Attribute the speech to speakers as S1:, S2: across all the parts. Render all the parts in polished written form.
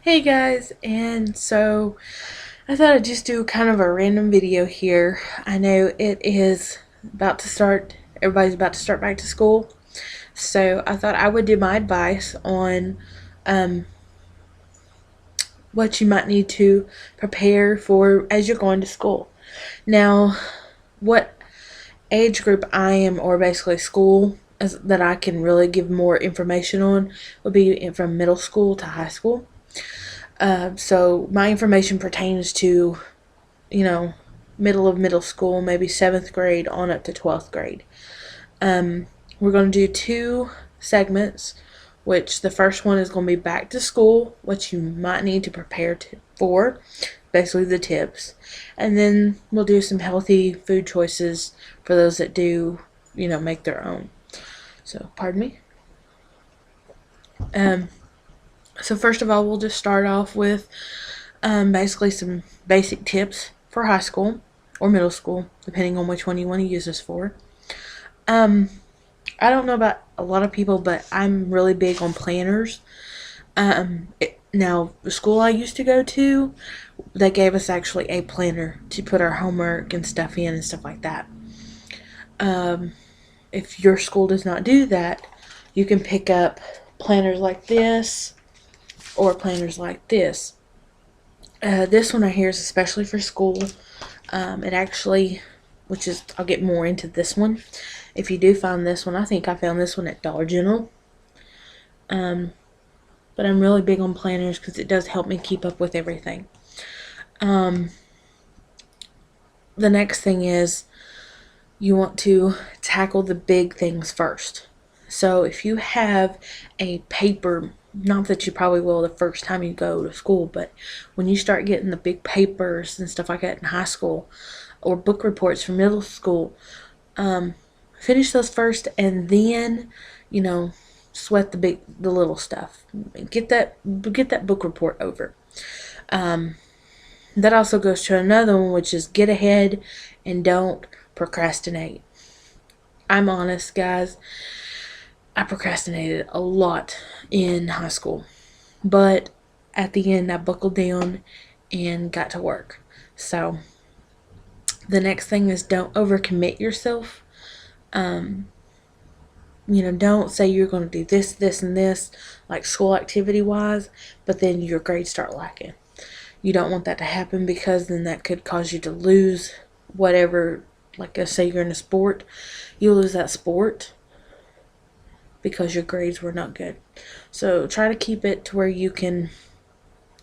S1: Hey guys, and so I thought I'd just do kind of a random video here. I know it is about to start, everybody's about to start back to school, so I thought I would do my advice on um, what you might need to prepare for as you're going to school. Now, what age group I am, or basically school, that I can really give more information on would be from middle school to high school. So my information pertains to, you know, middle of middle school, maybe 7th grade on up to 12th grade. We're going to do two segments, which the first one is going to be back to school, what you might need to prepare for, basically the tips. And then we'll do some healthy food choices for those that do, make their own. So, pardon me. Um, so first of all, we'll just start off with basically some basic tips for high school or middle school, depending on which one you want to use this for. Um, I don't know about a lot of people, but I'm really big on planners. Now, the school I used to go to, they gave us actually a planner to put our homework and stuff in and stuff like that. If your school does not do that, you can pick up planners like this or planners like this. This one right here is especially for school. It actually, I'll get more into this one. If you do find this one, I think I found this one at Dollar General. But I'm really big on planners because it does help me keep up with everything. The next thing is you want to tackle the big things first. So if you have a paper, not that you probably will the first time you go to school, but when you start getting the big papers and stuff like that in high school, or book reports from middle school, finish those first, and then, sweat the little stuff. Get that book report over. That also goes to another one, which is get ahead and don't procrastinate. I'm honest, guys. I procrastinated a lot in high school, but at the end I buckled down and got to work. So the next thing is don't overcommit yourself. Don't say you're going to do this, this, and this, like school activity wise, but then your grades start lacking. You don't want that to happen, because then that could cause you to lose whatever. Like, let's say you're in a sport, you lose that sport because your grades were not good. So try to keep it to where you can,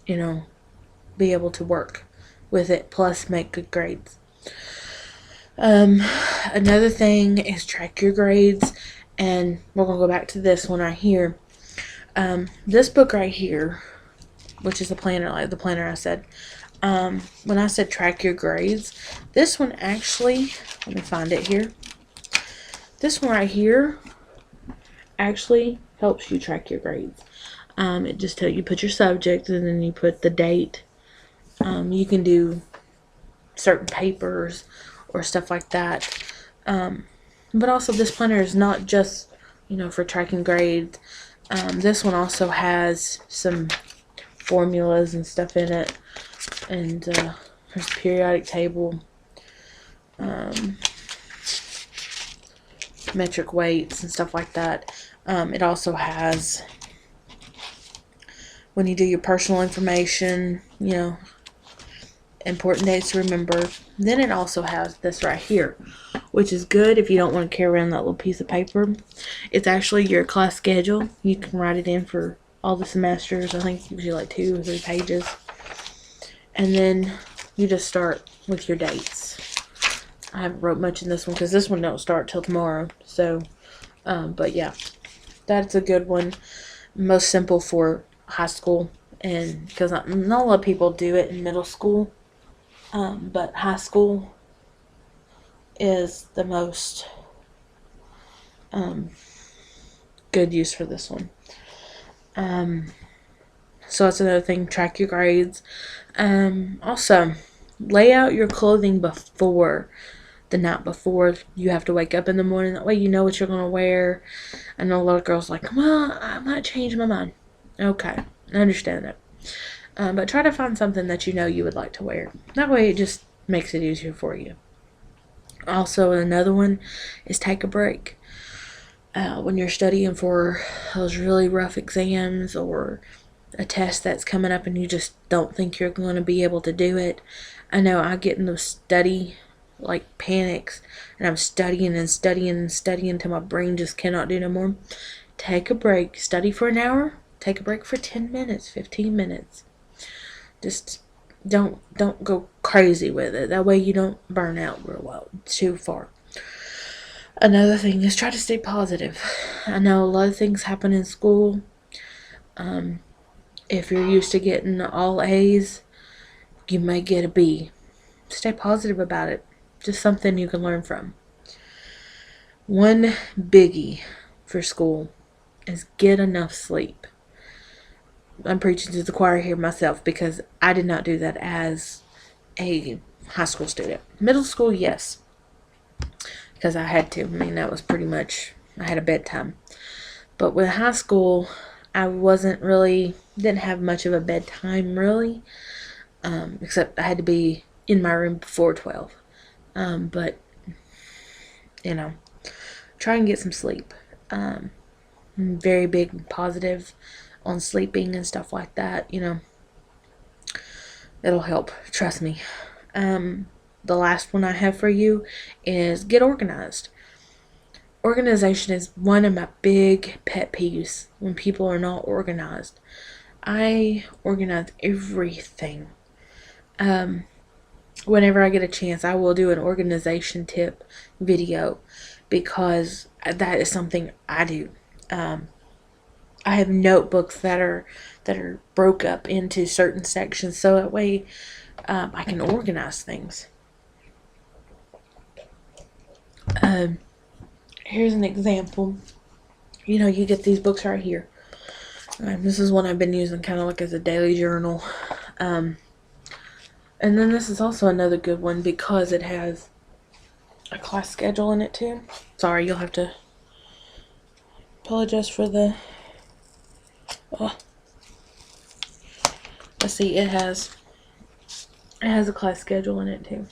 S1: be able to work with it, plus make good grades. Another thing is track your grades, and we're going to go back to this one right here. This book right here, which is the planner, like the planner I said. When I said track your grades, this one actually, let me find it here. This one right here actually helps you track your grades. It just tells you put your subject, and then you put the date. You can do certain papers or stuff like that. But also, this planner is not just, for tracking grades. This one also has some formulas and stuff in it, and there's a periodic table, metric weights and stuff like that. It also has, when you do your personal information, important dates to remember. Then it also has this right here, which is good if you don't want to carry around that little piece of paper. It's actually your class schedule. You can write it in for all the semesters. I think it's usually like 2 or 3 pages. And then you just start with your dates. I haven't wrote much in this one because this one don't start till tomorrow. So, but yeah, that's a good one. Most simple for high school, and because not a lot of people do it in middle school. But high school is the most good use for this one. So that's another thing. Track your grades. Also, lay out your clothing before the night before you have to wake up in the morning. That way you know what you're going to wear. I know a lot of girls like, well, I might change my mind. Okay, I understand that. But try to find something that you know you would like to wear. That way it just makes it easier for you. Also, another one is take a break. When you're studying for those really rough exams or a test that's coming up and you just don't think you're going to be able to do it. I know I get in those study like panics and I'm studying and studying and studying until my brain just cannot do no more. Take a break. Study for an hour. Take a break for 10 minutes, 15 minutes. Just don't go crazy with it. That way you don't burn out real well too far. Another thing is try to stay positive. I know a lot of things happen in school. If you're used to getting all A's, you may get a B. Stay positive about it. Just something you can learn from. One biggie for school is get enough sleep. I'm preaching to the choir here myself because I did not do that as a high school student. Middle school, yes. Because I had to. I mean, that was pretty much, I had a bedtime. But with high school, I didn't have much of a bedtime really. Except I had to be in my room before 12. But, try and get some sleep. I'm very big and positive on sleeping and stuff like that, It'll help, trust me. The last one I have for you is get organized. Organization is one of my big pet peeves when people are not organized. I organize everything. Whenever I get a chance, I will do an organization tip video because that is something I do. I have notebooks that are broke up into certain sections so that way I can organize things. Here's an example. You get these books right here. This is one I've been using kind of like as a daily journal. And then this is also another good one because it has a class schedule in it too. Sorry, you'll have to apologize for the... Let's see, it has a class schedule in it too.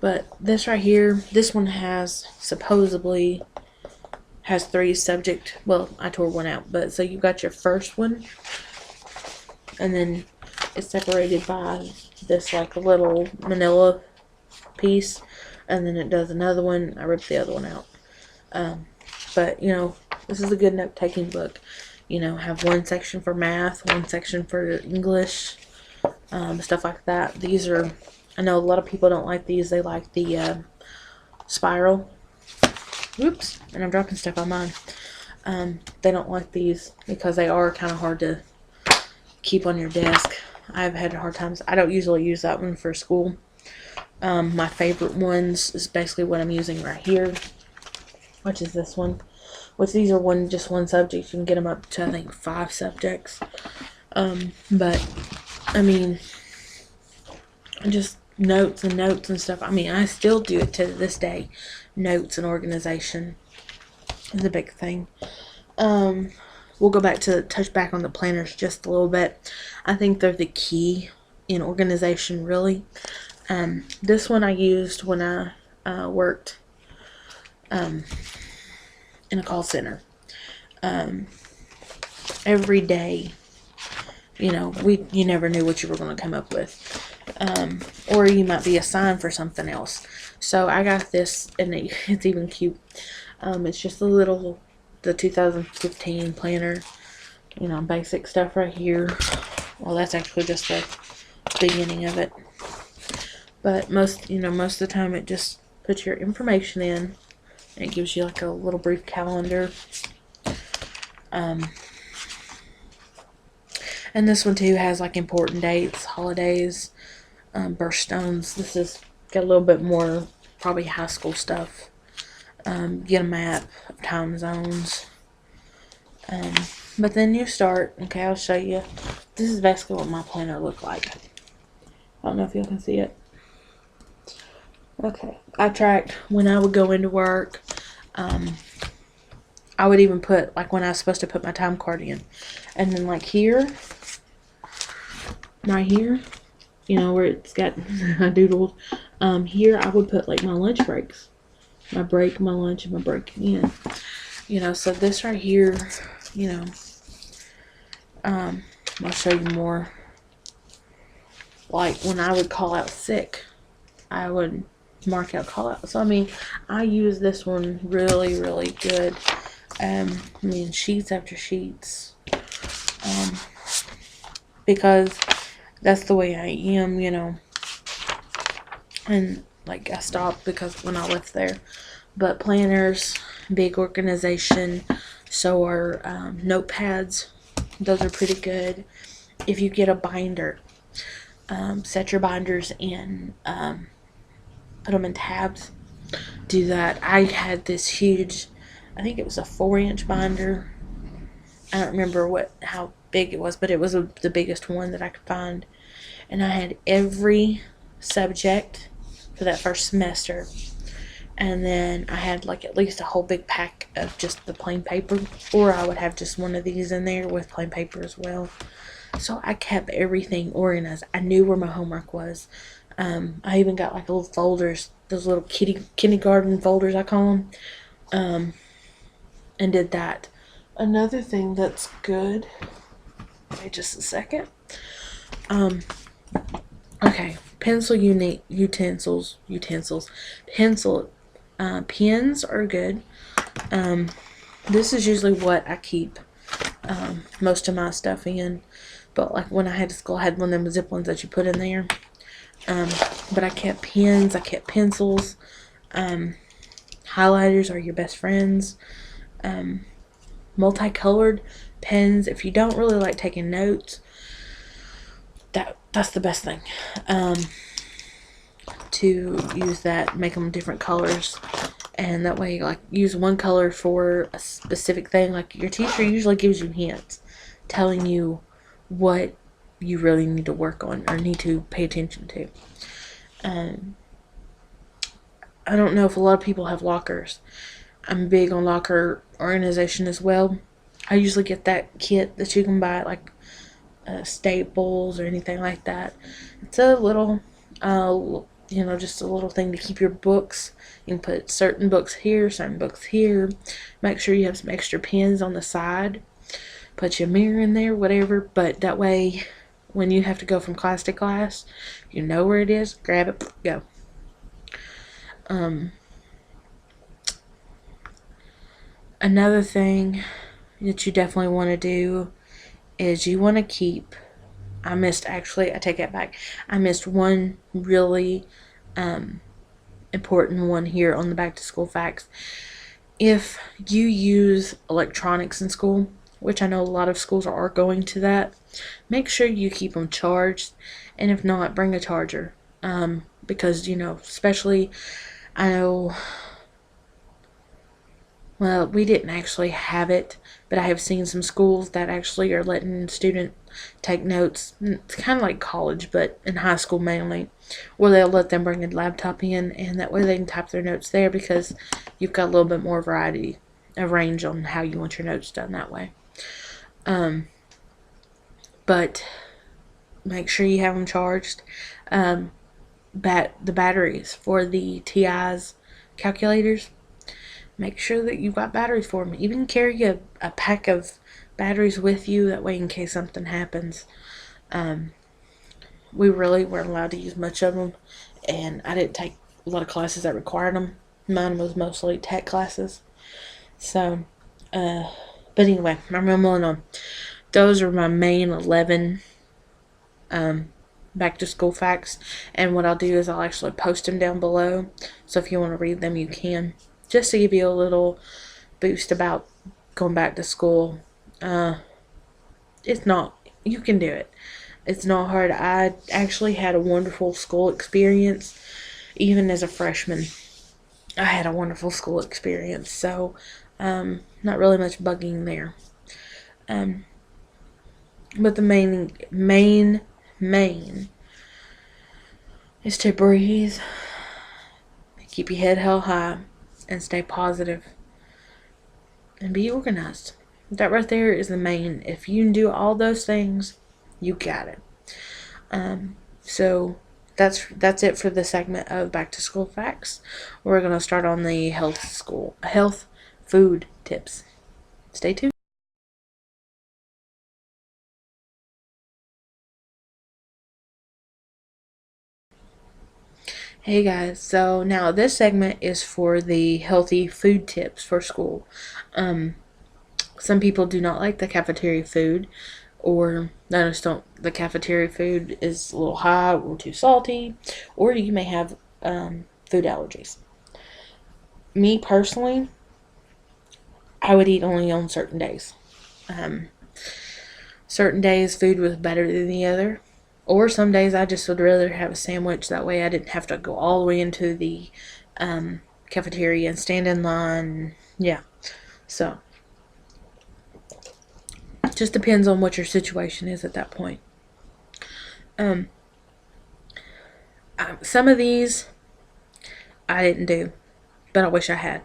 S1: But this right here, this one supposedly has 3 subject. Well, I tore one out, but so you've got your first one, and then it's separated by this like little manila piece, and then it does another one. I ripped the other one out. But this is a good note-taking book. Have one section for math, one section for English, stuff like that. These are, I know a lot of people don't like these. They like the spiral. Whoops, and I'm dropping stuff on mine. They don't like these because they are kind of hard to keep on your desk. I've had hard times. I don't usually use that one for school. My favorite ones is basically what I'm using right here, which is this one. Which these are just one subject. You can get them up to, I think, 5 subjects. But, I mean, just notes and stuff. I mean, I still do it to this day. Notes and organization is a big thing. We'll go back to touch back on the planners just a little bit. I think they're the key in organization, really. This one I used when I worked in a call center. Every day, you never knew what you were going to come up with. Or you might be assigned for something else. So I got this, and it's even cute. It's just the 2015 planner. Basic stuff right here. Well, that's actually just the beginning of it. But most of the time it just puts your information in. And it gives you like a little brief calendar. And this one too has like important dates, holidays, birthstones. This has got a little bit more probably high school stuff. Get a map of time zones. But then you start. Okay, I'll show you. This is basically what my planner looked like. I don't know if you can see it. Okay, I tracked when I would go into work, I would even put, like, when I was supposed to put my time card in. And then, like, here, right here, you know, where it's got doodled, here I would put, like, my lunch breaks. My break, my lunch, and my break again. You know, so this right here, you know, I'll show you more. Like, when I would call out sick, I would mark out call out. So, I mean, I use this one really, really good. I mean, sheets after sheets. Because that's the way I am, you know. And, like, I stopped because when I left there. But planners, big organization. So are notepads. Those are pretty good. If you get a binder, set your binders in, put them in tabs. Do that. I had this huge, I think it was a 4-inch binder. I don't remember how big it was, but it was the biggest one that I could find. And I had every subject for that first semester. And then I had like at least a whole big pack of just the plain paper, or I would have just one of these in there with plain paper as well. So I kept everything organized. I knew where my homework was. I even got like little folders, those little kindergarten folders I call them, and did that. Another thing that's good. Wait just a second. Okay, pencil utensils. Pencil pens are good. This is usually what I keep most of my stuff in. But like when I had to school, I had one of them zip ones that you put in there. But I kept pens. I kept pencils. Highlighters are your best friends. Multicolored pens. If you don't really like taking notes, that's the best thing. To use that, make them different colors, and that way, like, use one color for a specific thing. Like, your teacher usually gives you hints, telling you what you really need to work on or need to pay attention to. I don't know if a lot of people have lockers. I'm big on locker organization as well. I usually get that kit that you can buy at like Staples or anything like that. It's a little, just a little thing to keep your books. You can put certain books here, certain books here. Make sure you have some extra pens on the side. Put your mirror in there, whatever. But that way, when you have to go from class to class, you know where it is. Grab it, go. Another thing that you definitely want to do is you want to keep, I take it back. I missed one really important one here on the back to school facts. If you use electronics in school, which I know a lot of schools are going to that, make sure you keep them charged, and if not, bring a charger. Because, especially, I know, well, we didn't actually have it, but I have seen some schools that actually are letting students take notes. It's kind of like college, but in high school mainly, where they'll let them bring a laptop in, and that way they can type their notes there because you've got a little bit more variety, a range on how you want your notes done that way. But make sure you have them charged. The batteries for the TI's calculators, make sure that you've got batteries for them. Even carry a pack of batteries with you, that way in case something happens. We really weren't allowed to use much of them, and I didn't take a lot of classes that required them. Mine was mostly tech classes. So, but anyway, I'm rambling on. Those are my main 11 back to school facts, and what I'll do is I'll actually post them down below, so if you want to read them you can, just to give you a little boost about going back to school. You can do it. It's not hard. I actually had a wonderful school experience. Even as a freshman, I had a wonderful school experience, so not really much bugging there. But the main is to breathe, keep your head held high, and stay positive. and be organized. That right there is the main. If you can do all those things, you got it. So that's it for the segment of back to school facts. We're gonna start on the health food tips. Stay tuned. Hey guys, so now this segment is for the healthy food tips for school. Some people do not like the cafeteria food, or they just don't. The cafeteria food is a little hot or too salty, or you may have food allergies. Me personally, I would eat only on certain days. Um, certain days, food was better than the other. Or some days I just would rather have a sandwich. That way I didn't have to go all the way into the cafeteria and stand in line. Yeah. So, it just depends on what your situation is at that point. Um, some of these I didn't do, but I wish I had.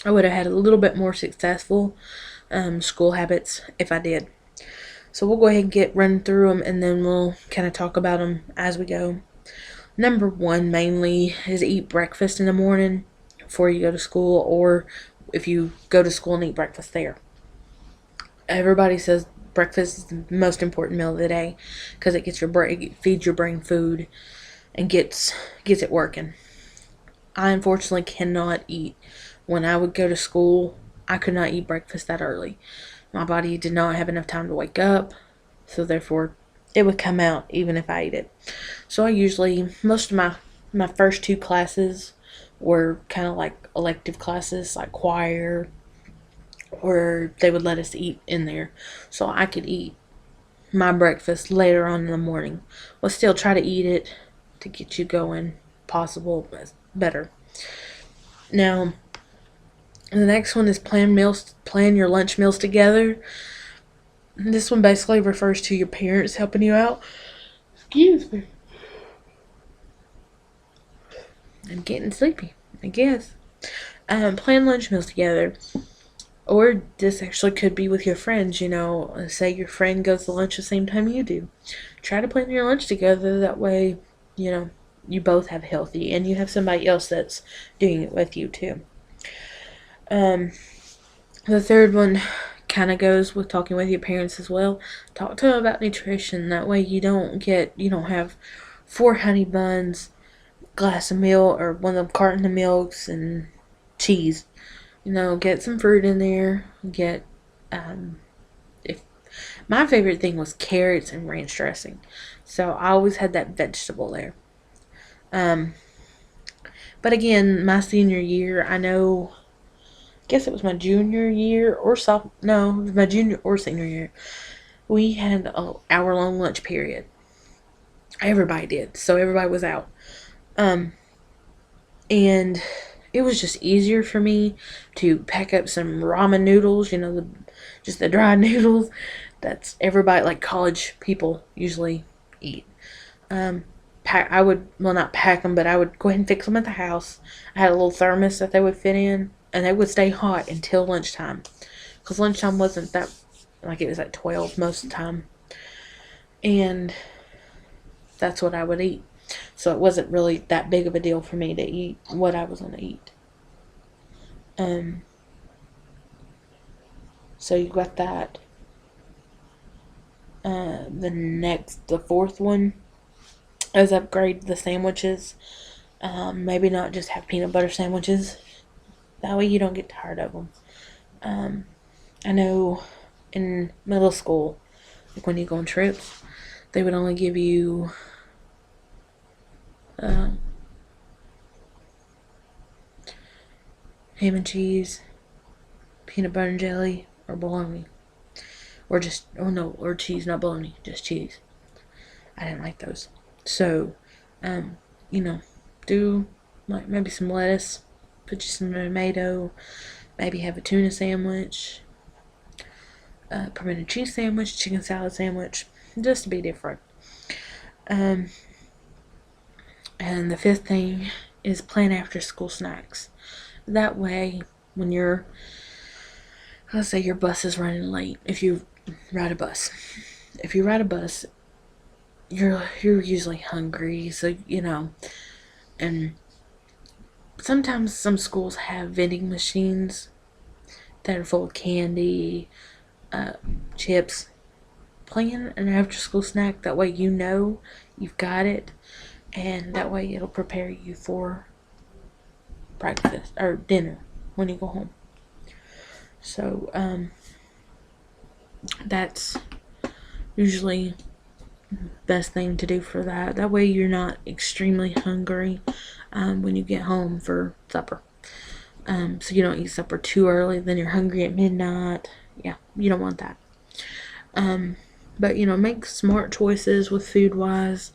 S1: I would have had a little bit more successful school habits if I did. So we'll go ahead and get run through them, and then we'll kind of talk about them as we go. Number one mainly is eat breakfast in the morning before you go to school, or if you go to school and eat breakfast there. Everybody says breakfast is the most important meal of the day because it gets your brain, it feeds your brain food, and gets it working. I unfortunately cannot eat. When I would go to school, I could not eat breakfast that early. My body did not have enough time to wake up, so therefore it would come out even if I ate it. So I usually, most of my first two classes were kind of like elective classes, like choir, or they would let us eat in there. So I could eat my breakfast later on in the morning. But still try to eat it to get you going possible better. Now, the next one is plan your lunch meals together. This one basically refers to your parents helping you out. Excuse me. I'm getting sleepy, I guess. Plan lunch meals together. Or this actually could be with your friends, say your friend goes to lunch the same time you do. Try to plan your lunch together. That way, you both have healthy and you have somebody else that's doing it with you too. The third one kind of goes with talking with your parents as well. Talk to them about nutrition. That way you don't have 4 honey buns, glass of milk, or one of them carton of milks and cheese. Get some fruit in there. Get if my favorite thing was carrots and ranch dressing, so I always had that vegetable there. But again, my senior year, I know. Guess it was my junior year or no, it was my junior or senior year. We had an hour-long lunch period. Everybody did, so everybody was out. And it was just easier for me to pack up some ramen noodles, just the dry noodles. That's everybody, like college people usually eat. I would, well, not pack them, but I would go ahead and fix them at the house. I had a little thermos that they would fit in, and they would stay hot until lunchtime. Because lunchtime wasn't that, like it was at 12 most of the time. And that's what I would eat. So it wasn't really that big of a deal for me to eat what I was going to eat. So you got that. The fourth one is upgrade the sandwiches. Maybe not just have peanut butter sandwiches. That way you don't get tired of them. I know in middle school, like when you go on trips, they would only give you ham and cheese, peanut butter and jelly, or bologna. Or cheese, not bologna, just cheese. I didn't like those. So, do like maybe some lettuce, put you some tomato, maybe have a tuna sandwich, pimento cheese sandwich, chicken salad sandwich, just to be different. And the fifth thing is plan after school snacks. That way, when you're let's say your bus is running late. If you ride a bus, if you ride a bus, you're usually hungry, so and sometimes some schools have vending machines that are full of candy, chips. Plan an after school snack, that way you've got it, and that way it'll prepare you for breakfast or dinner when you go home. So that's usually best thing to do for that. That way you're not extremely hungry when you get home for supper. So you don't eat supper too early, then you're hungry at midnight. Yeah, you don't want that. But make smart choices with food wise.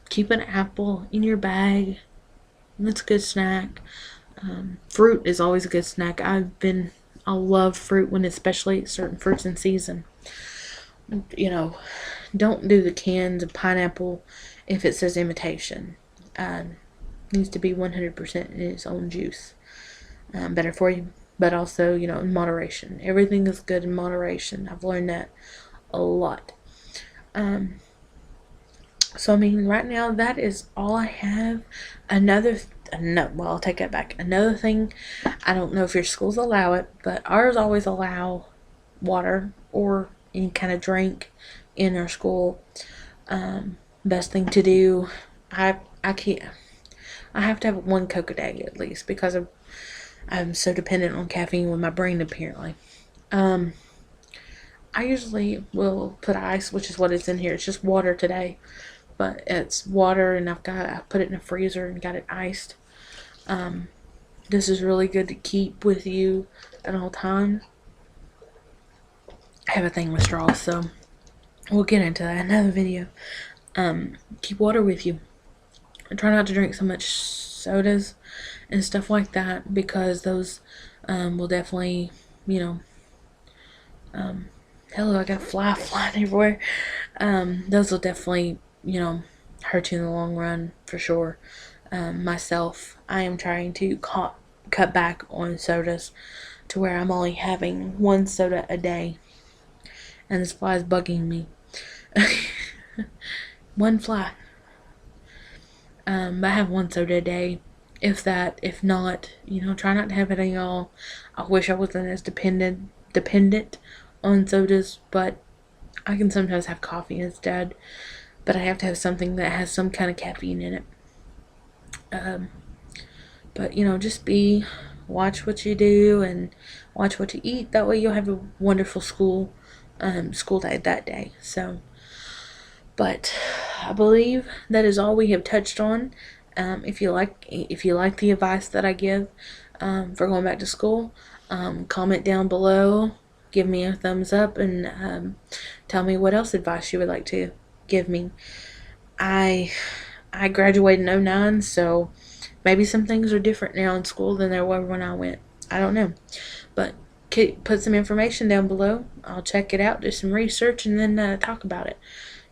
S1: Keep an apple in your bag. That's a good snack. Fruit is always a good snack. I love fruit when, especially certain fruits in season. Don't do the cans of pineapple if it says imitation. Needs to be 100% in its own juice. Better for you, but also, in moderation. Everything is good in moderation. I've learned that a lot. So right now that is all I have. I'll take that back. Another thing, I don't know if your schools allow it, but ours always allow water or any kind of drink in our school. Best thing to do, I can't. I have to have one Coke a day at least because I'm so dependent on caffeine with my brain apparently. I usually will put ice, which is what is in here. It's just water today, but it's water, and I put it in a freezer and got it iced. This is really good to keep with you at all times. I have a thing with straws, so we'll get into that in another video. Keep water with you. Try not to drink so much sodas and stuff like that, because those will definitely, hello, I got a fly flying everywhere. Those will definitely, hurt you in the long run for sure. Myself, I am trying to cut back on sodas to where I'm only having one soda a day, and this fly is bugging me. One fly. I have one soda a day, if that. If not, try not to have it at all. I wish I wasn't as dependent on sodas, but I can sometimes have coffee instead. But I have to have something that has some kind of caffeine in it. But just watch what you do and watch what you eat. That way you'll have a wonderful school day that day. So, but I believe that is all we have touched on. If you like the advice that I give for going back to school, comment down below, give me a thumbs up, and tell me what else advice you would like to give me. I graduated in 2009, so maybe some things are different now in school than they were when I went. I don't know, but put some information down below. I'll check it out, do some research, and then talk about it.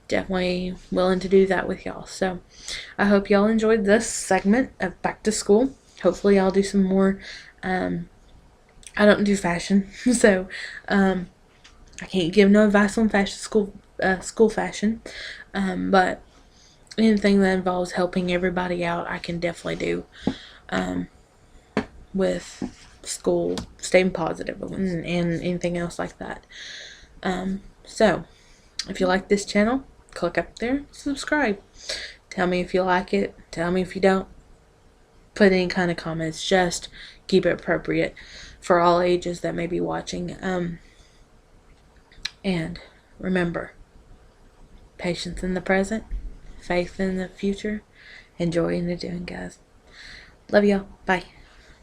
S1: Definitely willing to do that with y'all. So I hope y'all enjoyed this segment of back to school. Hopefully I'll do some more. I don't do fashion, so I can't give no advice on school fashion, but anything that involves helping everybody out, I can definitely do with school, staying positive, and anything else like that. So if you like this channel, click up there, subscribe. Tell me if you like it. Tell me if you don't. Put any kind of comments. Just keep it appropriate for all ages that may be watching. And remember, patience in the present, faith in the future, and joy in the doing, guys. Love y'all. Bye.